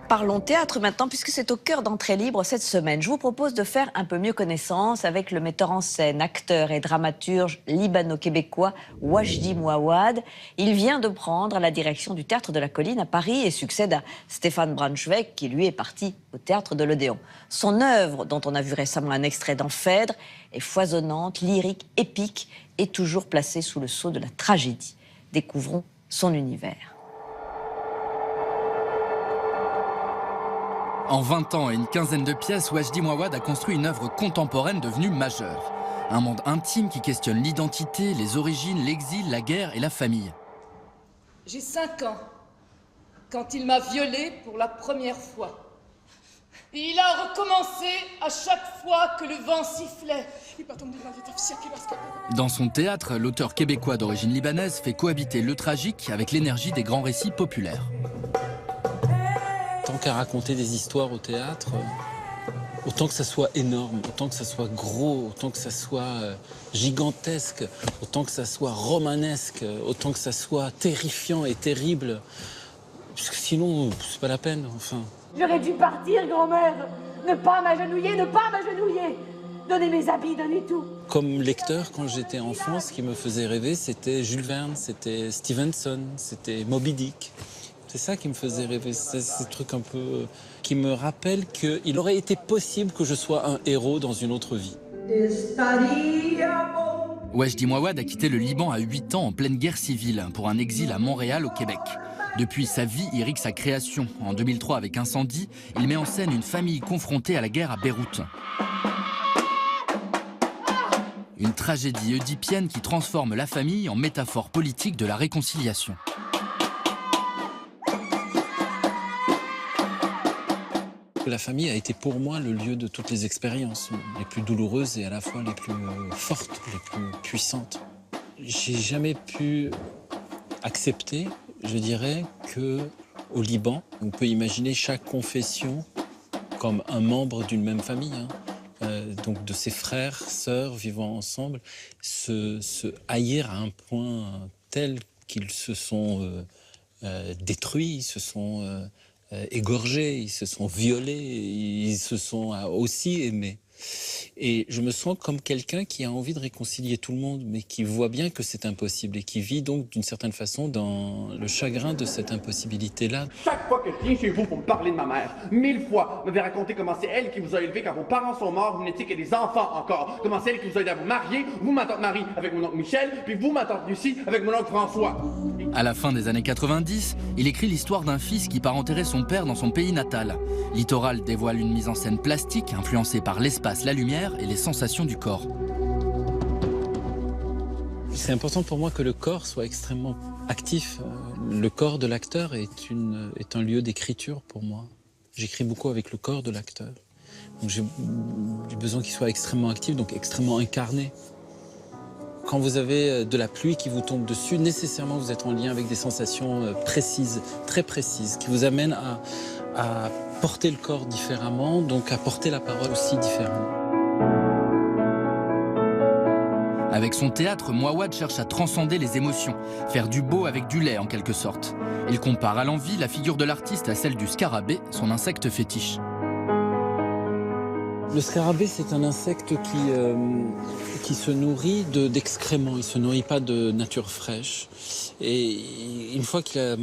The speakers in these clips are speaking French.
Parlons théâtre maintenant, puisque c'est au cœur d'Entrée libre cette semaine. Je vous propose de faire un peu mieux connaissance avec le metteur en scène, acteur et dramaturge libano-québécois Wajdi Mouawad. Il vient de prendre la direction du Théâtre de la Colline à Paris et succède à Stéphane Braunschweig, qui lui est parti au Théâtre de l'Odéon. Son œuvre, dont on a vu récemment un extrait dans Phèdre, est foisonnante, lyrique, épique et toujours placée sous le sceau de la tragédie. Découvrons son univers. En 20 ans et une quinzaine de pièces, Wajdi Mouawad a construit une œuvre contemporaine devenue majeure. Un monde intime qui questionne l'identité, les origines, l'exil, la guerre et la famille. J'ai 5 ans quand il m'a violée pour la première fois. Et il a recommencé à chaque fois que le vent sifflait. Dans son théâtre, l'auteur québécois d'origine libanaise fait cohabiter le tragique avec l'énergie des grands récits populaires. Tant qu'à raconter des histoires au théâtre, autant que ça soit énorme, autant que ça soit gros, autant que ça soit gigantesque, autant que ça soit romanesque, autant que ça soit terrifiant et terrible, parce que sinon, c'est pas la peine, enfin. J'aurais dû partir, grand-mère. Ne pas m'agenouiller, ne pas m'agenouiller. Donnez mes habits, donnez tout. Comme lecteur, quand j'étais enfant, ce qui me faisait rêver, c'était Jules Verne, c'était Stevenson, c'était Moby Dick. C'est ça qui me faisait rêver, c'est ces trucs un peu qui me rappellent qu'il aurait été possible que je sois un héros dans une autre vie. Wajdi Mouawad a quitté le Liban à 8 ans en pleine guerre civile pour un exil à Montréal au Québec. Depuis, sa vie irrigue sa création. En 2003, avec Incendie, il met en scène une famille confrontée à la guerre à Beyrouth. Une tragédie oedipienne qui transforme la famille en métaphore politique de la réconciliation. La famille a été pour moi le lieu de toutes les expériences, les plus douloureuses et à la fois les plus fortes, les plus puissantes. J'ai jamais pu accepter, je dirais, qu'au Liban, on peut imaginer chaque confession comme un membre d'une même famille, donc de ses frères, sœurs vivant ensemble, se haïr à un point tel qu'ils se sont détruits, ils se sont égorgés, ils se sont violés, ils se sont aussi aimés. Et je me sens comme quelqu'un qui a envie de réconcilier tout le monde, mais qui voit bien que c'est impossible et qui vit donc d'une certaine façon dans le chagrin de cette impossibilité-là. Chaque fois que je viens chez vous pour me parler de ma mère, 1000 fois, vous m'avez raconté comment c'est elle qui vous a élevé quand vos parents sont morts, vous n'étiez que des enfants encore. Comment c'est elle qui vous a aidé à vous marier, vous, ma tante Marie, avec mon oncle Michel, puis vous, ma tante Lucie, avec mon oncle François. À la fin des années 90, il écrit l'histoire d'un fils qui part enterrer son père dans son pays natal. Littoral dévoile une mise en scène plastique influencée par l'espace, la lumière et les sensations du corps. C'est important pour moi que le corps soit extrêmement actif. Le corps de l'acteur est un lieu d'écriture pour moi. J'écris beaucoup avec le corps de l'acteur. Donc j'ai besoin qu'il soit extrêmement actif, donc extrêmement incarné. Quand vous avez de la pluie qui vous tombe dessus, nécessairement vous êtes en lien avec des sensations précises, très précises, qui vous amènent à porter le corps différemment, donc à porter la parole aussi différemment. Avec son théâtre, Mouawad cherche à transcender les émotions, faire du beau avec du laid en quelque sorte. Il compare à l'envi la figure de l'artiste à celle du scarabée, son insecte fétiche. Le scarabée, c'est un insecte qui se nourrit d'excréments. Il ne se nourrit pas de nature fraîche. Et une fois qu'il a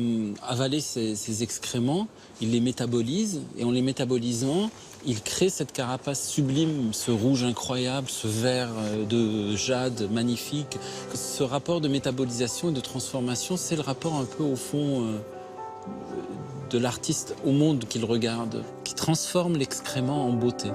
avalé ces excréments, il les métabolise. Et en les métabolisant, il crée cette carapace sublime, ce rouge incroyable, ce vert de jade magnifique. Ce rapport de métabolisation et de transformation, c'est le rapport un peu au fond de l'artiste au monde qu'il regarde, qui transforme l'excrément en beauté.